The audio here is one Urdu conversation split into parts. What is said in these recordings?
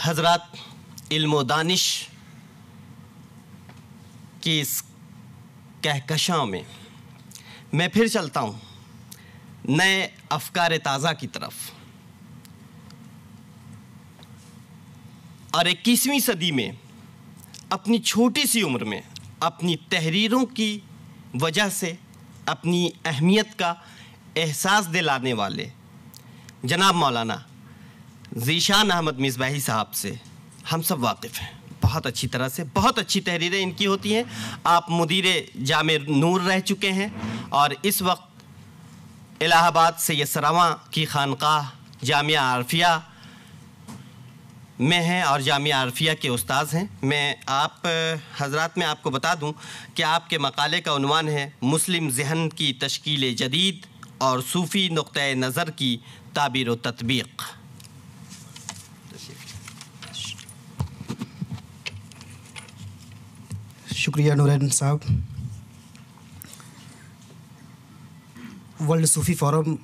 حضرات، علم و دانش کی اس کہکشاں میں میں پھر چلتا ہوں نئے افکار تازہ کی طرف، اور 21ویں صدی میں اپنی چھوٹی سی عمر میں اپنی تحریروں کی وجہ سے اپنی اہمیت کا احساس دلانے والے جناب مولانا ذیشان احمد مصباحی صاحب سے ہم سب واقف ہیں بہت اچھی طرح سے. بہت اچھی تحریریں ان کی ہوتی ہیں. آپ مدیر جامع نور رہ چکے ہیں اور اس وقت الہ آباد سید سراواں کی خانقاہ جامعہ عارفیہ میں ہیں اور جامعہ عارفیہ کے استاذ ہیں. میں آپ حضرات میں آپ کو بتا دوں کہ آپ کے مقالے کا عنوان ہے مسلم ذہن کی تشکیل جدید اور صوفی نقطۂ نظر کی تعبیر و تطبیق. شکریہ نورین صاحب. ورلڈ صوفی فورم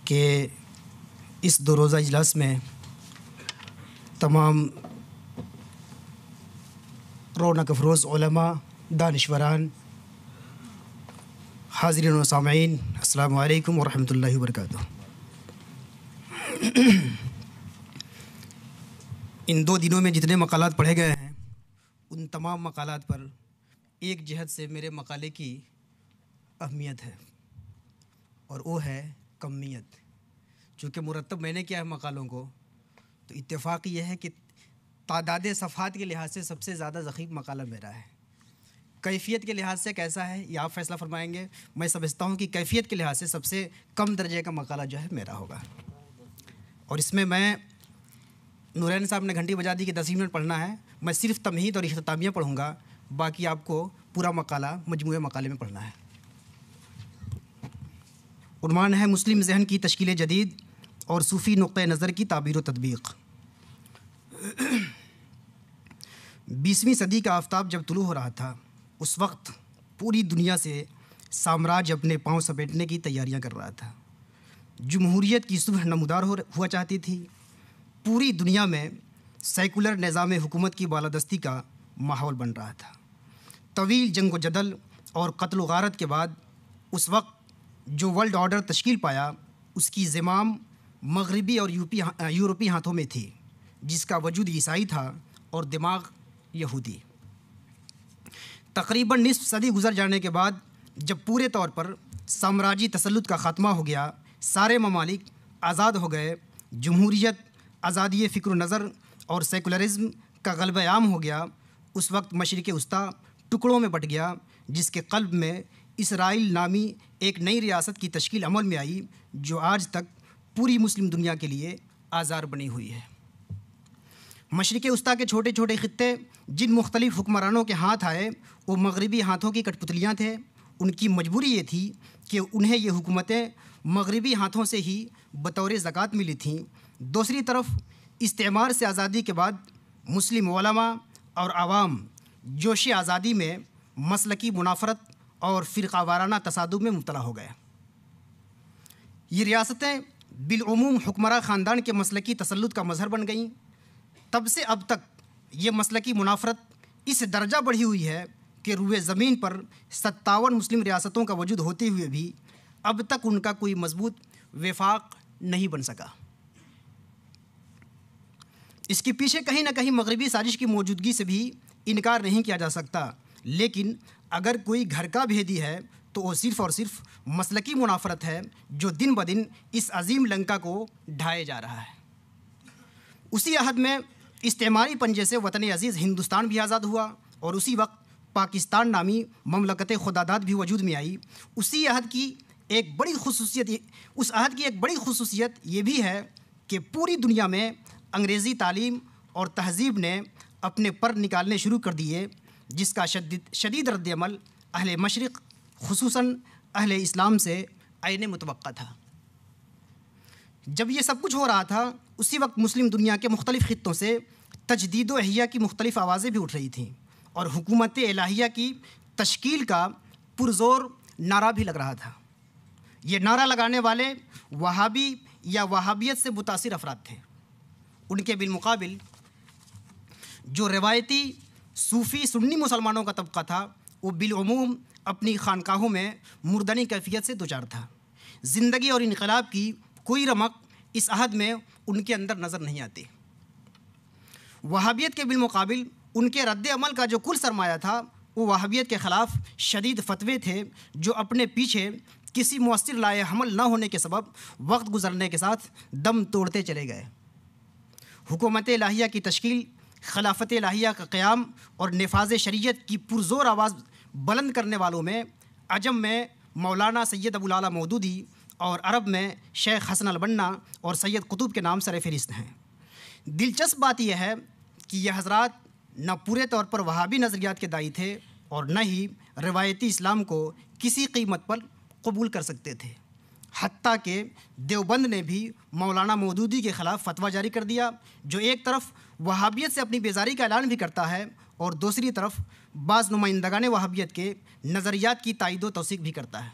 کے اس 2 روزہ اجلاس میں تمام رونق افروز علماء، دانشوران، حاضرین و سامعین، السلام علیکم ورحمۃ اللہ وبرکاتہ. ان 2 دنوں میں جتنے مقالات پڑھے گئے ہیں ان تمام مقالات پر ایک جہت سے میرے مقالے کی اہمیت ہے اور وہ ہے کمیت. چونکہ مرتب میں نے کیا ہے مقالوں کو، تو اتفاق یہ ہے کہ تعداد صفحات کے لحاظ سے سب سے زیادہ ضخیم مقالہ میرا ہے. کیفیت کے لحاظ سے کیسا ہے یہ آپ فیصلہ فرمائیں گے. میں سمجھتا ہوں کہ کیفیت کے لحاظ سے سب سے کم درجے کا مقالہ جو ہے میرا ہوگا. اور اس میں نورین صاحب نے گھنٹی بجا دی کہ 10 منٹ پڑھنا ہے. میں صرف تمہید اور اختتامیہ پڑھوں گا، باقی آپ کو پورا مقالہ مجموعہ مقالے میں پڑھنا ہے. عنوان ہے مسلم ذہن کی تشکیل جدید اور صوفی نقطۂ نظر کی تعبیر و تطبیق. 20ویں صدی کا آفتاب جب طلوع ہو رہا تھا اس وقت پوری دنیا سے سامراج اپنے پاؤں سمیٹنے کی تیاریاں کر رہا تھا. جمہوریت کی صبح نمودار ہوا چاہتی تھی. پوری دنیا میں سیکولر نظام حکومت کی بالادستی کا ماحول بن رہا تھا. طویل جنگ و جدل اور قتل و غارت کے بعد اس وقت جو ورلڈ آرڈر تشکیل پایا اس کی زمام مغربی اور یورپی ہاتھوں میں تھی، جس کا وجود عیسائی تھا اور دماغ یہودی. تقریباً نصف صدی گزر جانے کے بعد جب پورے طور پر سامراجی تسلط کا خاتمہ ہو گیا، سارے ممالک آزاد ہو گئے، جمہوریت، آزادی فکر و نظر اور سیکولرزم کا غلبہ عام ہو گیا، اس وقت مشرق وسطیٰ ٹکڑوں میں بٹ گیا، جس کے قلب میں اسرائیل نامی ایک نئی ریاست کی تشکیل عمل میں آئی جو آج تک پوری مسلم دنیا کے لیے آزار بنی ہوئی ہے. مشرق وسطیٰ کے چھوٹے چھوٹے خطے جن مختلف حکمرانوں کے ہاتھ آئے وہ مغربی ہاتھوں کی کٹ پتلیاں تھے. ان کی مجبوری یہ تھی کہ انہیں یہ حکومتیں مغربی ہاتھوں سے ہی بطور زکوٰۃ ملی تھیں. دوسری طرف استعمار سے آزادی کے بعد مسلم علماء اور عوام جوش آزادی میں مسلکی منافرت اور فرقہ وارانہ تصادم میں مبتلا ہو گئے. یہ ریاستیں بالعموم حکمراں خاندان کے مسلکی تسلط کا مظہر بن گئیں. تب سے اب تک یہ مسلکی منافرت اس درجہ بڑھی ہوئی ہے کہ روئے زمین پر 57 مسلم ریاستوں کا وجود ہوتے ہوئے بھی اب تک ان کا کوئی مضبوط وفاق نہیں بن سکا. اس کے پیچھے کہیں نہ کہیں مغربی سازش کی موجودگی سے بھی انکار نہیں کیا جا سکتا، لیکن اگر کوئی گھر کا بھیدی ہے تو وہ صرف اور صرف مسلکی منافرت ہے جو دن بدن اس عظیم لنکا کو ڈھائے جا رہا ہے. اسی عہد میں استعماری پنجے سے وطن عزیز ہندوستان بھی آزاد ہوا اور اسی وقت پاکستان نامی مملکت خداداد بھی وجود میں آئی. اس عہد کی ایک بڑی خصوصیت یہ بھی ہے کہ پوری دنیا میں انگریزی تعلیم اور تہذیب نے اپنے پر نکالنے شروع کر دیے، جس کا شدید رد عمل اہل مشرق خصوصاً اہل اسلام سے عین متوقع تھا. جب یہ سب کچھ ہو رہا تھا اسی وقت مسلم دنیا کے مختلف خطوں سے تجدید و احیاء کی مختلف آوازیں بھی اٹھ رہی تھیں اور حکومت الہیہ کی تشکیل کا پرزور نعرہ بھی لگ رہا تھا. یہ نعرہ لگانے والے وہابی یا وہابیت سے متاثر افراد تھے. ان کے بالمقابل جو روایتی صوفی سنی مسلمانوں کا طبقہ تھا وہ بالعموم اپنی خانقاہوں میں مردنی کیفیت سے دوچار تھا۔ زندگی اور انقلاب کی کوئی رمق اس عہد میں ان کے اندر نظر نہیں آتی۔ وہابیت کے بالمقابل ان کے رد عمل کا جو کل سرمایہ تھا وہ وہابیت کے خلاف شدید فتوے تھے، جو اپنے پیچھے کسی مؤثر لائے حمل نہ ہونے کے سبب وقت گزرنے کے ساتھ دم توڑتے چلے گئے۔ حکومت الہیہ کی تشکیل، خلافت الہیہ کا قیام اور نفاذ شریعت کی پرزور آواز بلند کرنے والوں میں عجم میں مولانا سید ابو الاعلیٰ مودودی اور عرب میں شیخ حسن البنا اور سید قطب کے نام سر فہرست ہیں۔ دلچسپ بات یہ ہے کہ یہ حضرات نہ پورے طور پر وہابی نظریات کے داعی تھے اور نہ ہی روایتی اسلام کو کسی قیمت پر قبول کر سکتے تھے، حتیٰ کہ دیوبند نے بھی مولانا مودودی کے خلاف فتویٰ جاری کر دیا، جو ایک طرف وہابیت سے اپنی بیزاری کا اعلان بھی کرتا ہے اور دوسری طرف بعض نمائندگان وہابیت کے نظریات کی تائید و توثیق بھی کرتا ہے۔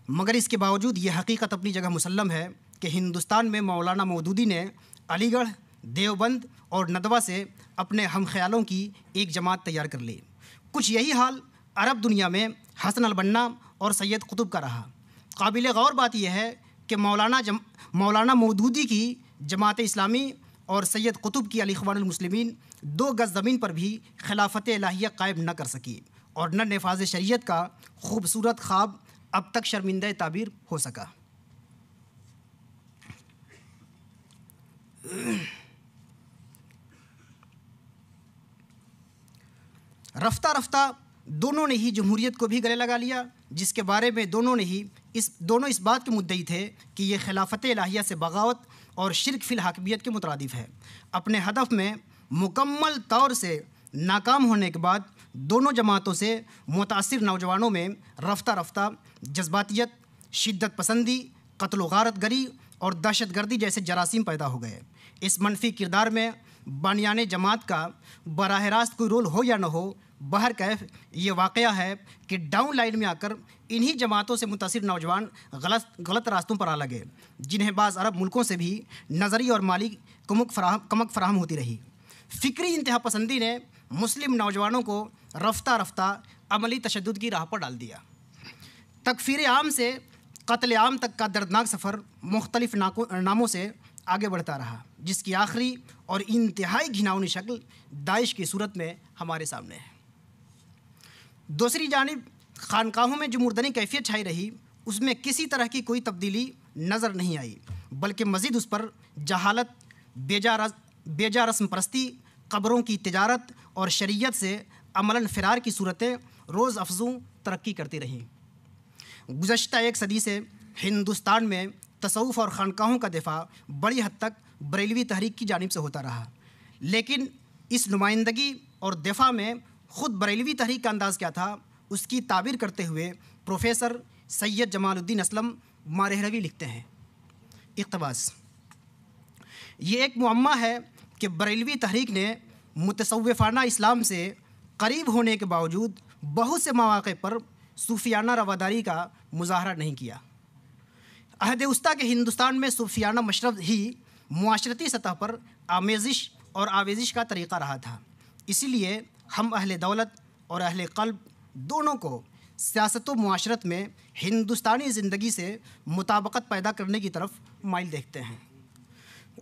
مگر اس کے باوجود یہ حقیقت اپنی جگہ مسلم ہے کہ ہندوستان میں مولانا مودودی نے علی گڑھ، دیوبند اور ندوہ سے اپنے ہم خیالوں کی ایک جماعت تیار کر لی۔ کچھ یہی حال عرب دنیا میں حسن البنا اور سید قطب کا رہا۔ قابل غور بات یہ ہے کہ مولانا مودودی کی جماعت اسلامی اور سید قطب کی الاخوان المسلمین 2 گز زمین پر بھی خلافت الہیہ قائم نہ کر سکی اور نہ نفاذ شریعت کا خوبصورت خواب اب تک شرمندہ تعبیر ہو سکا۔ رفتہ رفتہ دونوں نے ہی جمہوریت کو بھی گلے لگا لیا، جس کے بارے میں دونوں اس بات کے مدعی تھے کہ یہ خلافت الہیہ سے بغاوت اور شرک فی الحاکمیت کے مترادف ہے۔ اپنے ہدف میں مکمل طور سے ناکام ہونے کے بعد دونوں جماعتوں سے متاثر نوجوانوں میں رفتہ رفتہ جذباتیت، شدت پسندی، قتل و غارت گری اور دہشت گردی جیسے جراثیم پیدا ہو گئے۔ اس منفی کردار میں بانیان جماعت کا براہ راست کوئی رول ہو یا نہ ہو، بہرکیف یہ واقعہ ہے کہ ڈاؤن لائن میں آ کر انہی جماعتوں سے متاثر نوجوان غلط راستوں پر آ لگے، جنہیں بعض عرب ملکوں سے بھی نظری اور مالی کمک فراہم ہوتی رہی۔ فکری انتہا پسندی نے مسلم نوجوانوں کو رفتہ رفتہ عملی تشدد کی راہ پر ڈال دیا۔ تکفیر عام سے قتل عام تک کا دردناک سفر مختلف ناموں سے آگے بڑھتا رہا، جس کی آخری اور انتہائی گھناؤنی شکل داعش کی صورت میں ہمارے سامنے ہے۔ دوسری جانب خانقاہوں میں جو مردنی کیفیت چھائی رہی، اس میں کسی طرح کی کوئی تبدیلی نظر نہیں آئی، بلکہ مزید اس پر جہالت، بیجا رسم پرستی، قبروں کی تجارت اور شریعت سے عملاً فرار کی صورتیں روز افزوں ترقی کرتی رہیں۔ گزشتہ 1 صدی سے ہندوستان میں تصوف اور خانقاہوں کا دفاع بڑی حد تک بریلوی تحریک کی جانب سے ہوتا رہا، لیکن اس نمائندگی اور دفاع میں خود بریلوی تحریک کا انداز کیا تھا، اس کی تعبیر کرتے ہوئے پروفیسر سید جمال الدین اسلم مارہروی لکھتے ہیں، اقتباس: یہ ایک معمہ ہے کہ بریلوی تحریک نے متصوفانہ اسلام سے قریب ہونے کے باوجود بہت سے مواقع پر صوفیانہ رواداری کا مظاہرہ نہیں کیا۔ عہد وسطیٰ کے ہندوستان میں صوفیانہ مشرب ہی معاشرتی سطح پر آمیزش اور آویزش کا طریقہ رہا تھا۔ اسی لیے ہم اہل دولت اور اہل قلب دونوں کو سیاست و معاشرت میں ہندوستانی زندگی سے مطابقت پیدا کرنے کی طرف مائل دیکھتے ہیں۔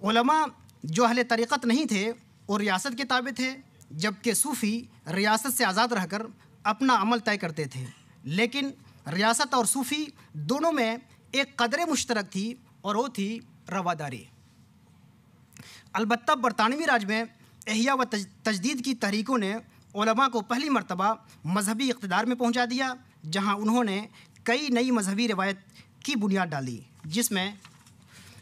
علماء جو اہل طریقت نہیں تھے وہ ریاست کے تابع تھے، جبکہ صوفی ریاست سے آزاد رہ کر اپنا عمل طے کرتے تھے، لیکن ریاست اور صوفی دونوں میں ایک قدر مشترک تھی اور وہ تھی رواداری۔ البتہ برطانوی راج میں احیاء و تجدید کی تحریکوں نے علماء کو پہلی مرتبہ مذہبی اقتدار میں پہنچا دیا، جہاں انہوں نے کئی نئی مذہبی روایت کی بنیاد ڈالی، جس میں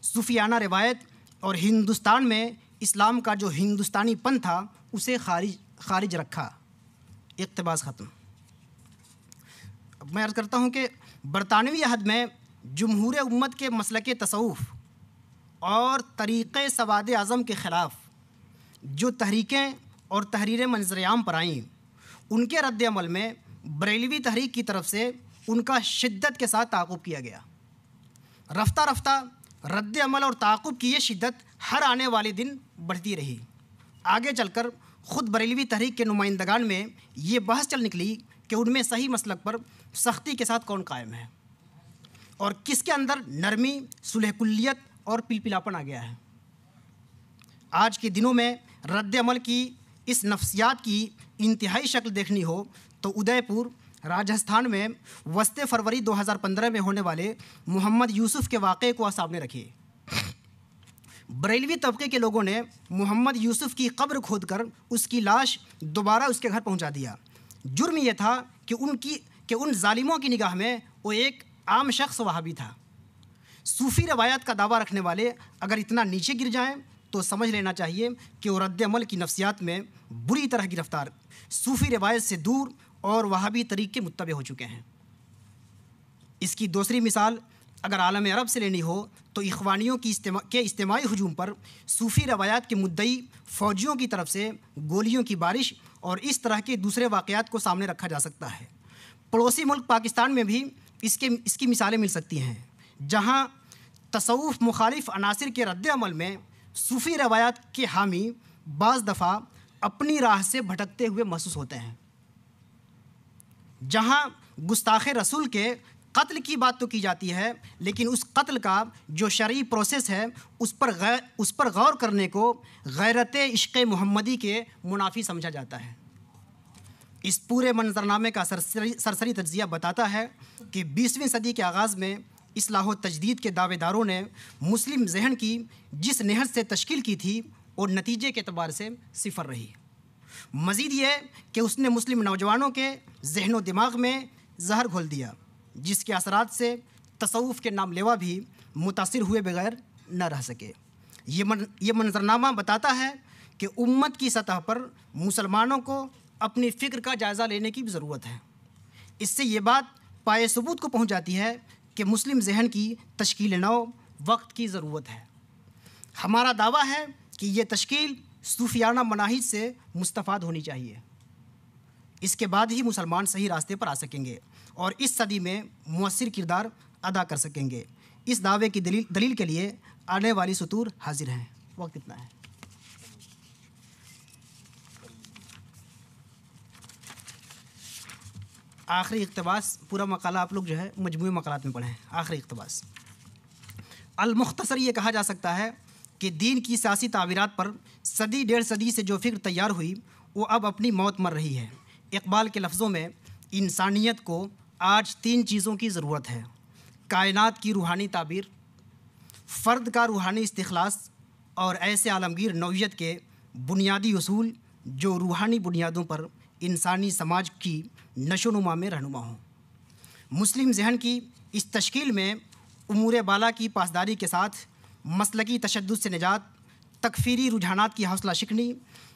صوفیانہ روایت اور ہندوستان میں اسلام کا جو ہندوستانی پن تھا اسے خارج رکھا۔ اقتباس ختم۔ اب میں عرض کرتا ہوں کہ برطانوی عہد میں جمہور امت کے مسلک تصوف اور طریقے سواد اعظم کے خلاف جو تحریکیں اور تحریریں منظر عام پر آئیں، ان کے رد عمل میں بریلوی تحریک کی طرف سے ان کا شدت کے ساتھ تعاقب کیا گیا۔ رفتہ رفتہ رد عمل اور تعاقب کی یہ شدت ہر آنے والے دن بڑھتی رہی۔ آگے چل کر خود بریلوی تحریک کے نمائندگان میں یہ بحث چل نکلی کہ ان میں صحیح مسلک پر سختی کے ساتھ کون قائم ہے اور کس کے اندر نرمی، صلح کلیت اور پلپلاپن آ گیا ہے۔ آج کے دنوں میں رد عمل کی اس نفسیات کی انتہائی شکل دیکھنی ہو تو ادے پور راجستھان میں وسط فروری 2015 میں ہونے والے محمد یوسف کے واقعے کو سامنے رکھیے۔ بریلوی طبقے کے لوگوں نے محمد یوسف کی قبر کھود کر اس کی لاش دوبارہ اس کے گھر پہنچا دیا۔ جرم یہ تھا کہ ان ظالموں کی نگاہ میں وہ ایک عام شخص وہابی تھا۔ صوفی روایات کا دعویٰ رکھنے والے اگر اتنا نیچے گر جائیں تو سمجھ لینا چاہیے کہ وہ رد عمل کی نفسیات میں بری طرح گرفتار، صوفی روایت سے دور اور وہابی طریق کے متبع ہو چکے ہیں۔ اس کی دوسری مثال اگر عالم عرب سے لینی ہو تو اخوانیوں کے اجتماعی ہجوم پر صوفی روایات کے مدعی فوجیوں کی طرف سے گولیوں کی بارش اور اس طرح کے دوسرے واقعات کو سامنے رکھا جا سکتا ہے۔ پڑوسی ملک پاکستان میں بھی اس کی مثالیں مل سکتی ہیں، جہاں تصوف مخالف عناصر کے رد عمل میں صوفی روایات کے حامی بعض دفعہ اپنی راہ سے بھٹکتے ہوئے محسوس ہوتے ہیں۔ جہاں گستاخ رسول کے قتل کی بات تو کی جاتی ہے، لیکن اس قتل کا جو شرعی پروسیس ہے اس پر غور کرنے کو غیرت عشق محمدی کے منافی سمجھا جاتا ہے۔ اس پورے منظرنامے کا سرسری تجزیہ بتاتا ہے کہ 20ویں صدی کے آغاز میں اصلاح و تجدید کے دعوے داروں نے مسلم ذہن کی جس نہج سے تشکیل کی تھی وہ نتیجے کے اعتبار سے صفر رہی۔ مزید یہ کہ اس نے مسلم نوجوانوں کے ذہن و دماغ میں زہر گھول دیا، جس کے اثرات سے تصوف کے نام لیوا بھی متاثر ہوئے بغیر نہ رہ سکے۔ یہ منظرنامہ بتاتا ہے کہ امت کی سطح پر مسلمانوں کو اپنی فکر کا جائزہ لینے کی بھی ضرورت ہے۔ اس سے یہ بات پائے ثبوت کو پہنچ جاتی ہے کہ مسلم ذہن کی تشکیل نو وقت کی ضرورت ہے۔ ہمارا دعویٰ ہے کہ یہ تشکیل صوفیانہ مناہج سے مستفاد ہونی چاہیے۔ اس کے بعد ہی مسلمان صحیح راستے پر آ سکیں گے اور اس صدی میں مؤثر کردار ادا کر سکیں گے۔ اس دعوے کی دلیل کے لیے آنے والی سطور حاضر ہیں۔ وقت کتنا ہے؟ آخری اقتباس، پورا مقالہ آپ لوگ جو ہے مجموعی مقالات میں پڑھیں۔ آخری اقتباس المختصر یہ کہا جا سکتا ہے کہ دین کی سیاسی تعبیرات پر صدی ڈیڑھ صدی سے جو فکر تیار ہوئی وہ اب اپنی موت مر رہی ہے۔ اقبال کے لفظوں میں انسانیت کو آج 3 چیزوں کی ضرورت ہے: کائنات کی روحانی تعبیر، فرد کا روحانی استخلاص اور ایسے عالمگیر نوعیت کے بنیادی اصول جو روحانی بنیادوں پر انسانی سماج کی نشو و نما میں رہنما ہوں۔ مسلم ذہن کی اس تشکیل میں امور بالا کی پاسداری کے ساتھ مسلکی تشدد سے نجات، تکفیری رجحانات کی حوصلہ شکنی،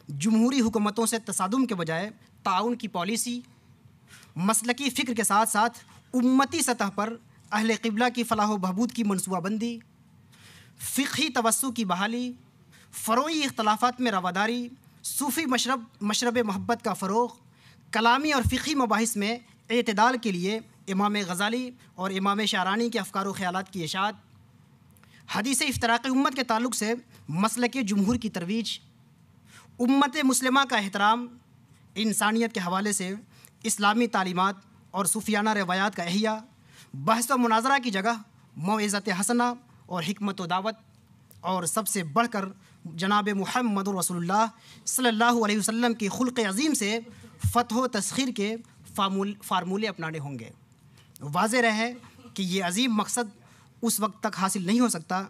جمہوری حکومتوں سے تصادم کے بجائے تعاون کی پالیسی، مسلکی فکر کے ساتھ ساتھ امتی سطح پر اہل قبلہ کی فلاح و بہبود کی منصوبہ بندی، فقہی توسع کی بحالی، فروعی اختلافات میں رواداری، صوفی مشرب محبت کا فروغ، کلامی اور فقہی مباحث میں اعتدال کے لیے امام غزالی اور امام شعرانی کے افکار و خیالات کی اشاعت، حدیث افتراق امت کے تعلق سے مسلک جمہور کی ترویج، امت مسلمہ کا احترام، انسانیت کے حوالے سے اسلامی تعلیمات اور صوفیانہ روایات کا احیاء، بحث و مناظرہ کی جگہ موعظت حسنہ اور حکمت و دعوت، اور سب سے بڑھ کر جناب محمد رسول اللہ صلی اللہ علیہ وسلم کی خلق عظیم سے فتح و تسخیر کے فارمولے اپنانے ہوں گے۔ واضح رہے کہ یہ عظیم مقصد اس وقت تک حاصل نہیں ہو سکتا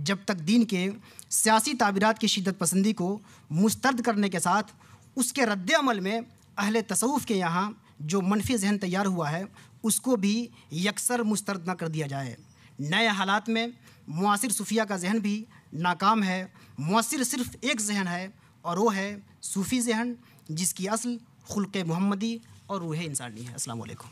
جب تک دین کے سیاسی تعبیرات کی شدت پسندی کو مسترد کرنے کے ساتھ اس کے رد عمل میں اہل تصوف کے یہاں جو منفی ذہن تیار ہوا ہے اس کو بھی یکسر مسترد نہ کر دیا جائے۔ نئے حالات میں معاصر صوفیہ کا ذہن بھی ناکام ہے۔ مؤثر صرف ایک ذہن ہے اور وہ ہے صوفی ذہن، جس کی اصل خلق محمدی اور روح انسانی ہے۔ السلام علیکم۔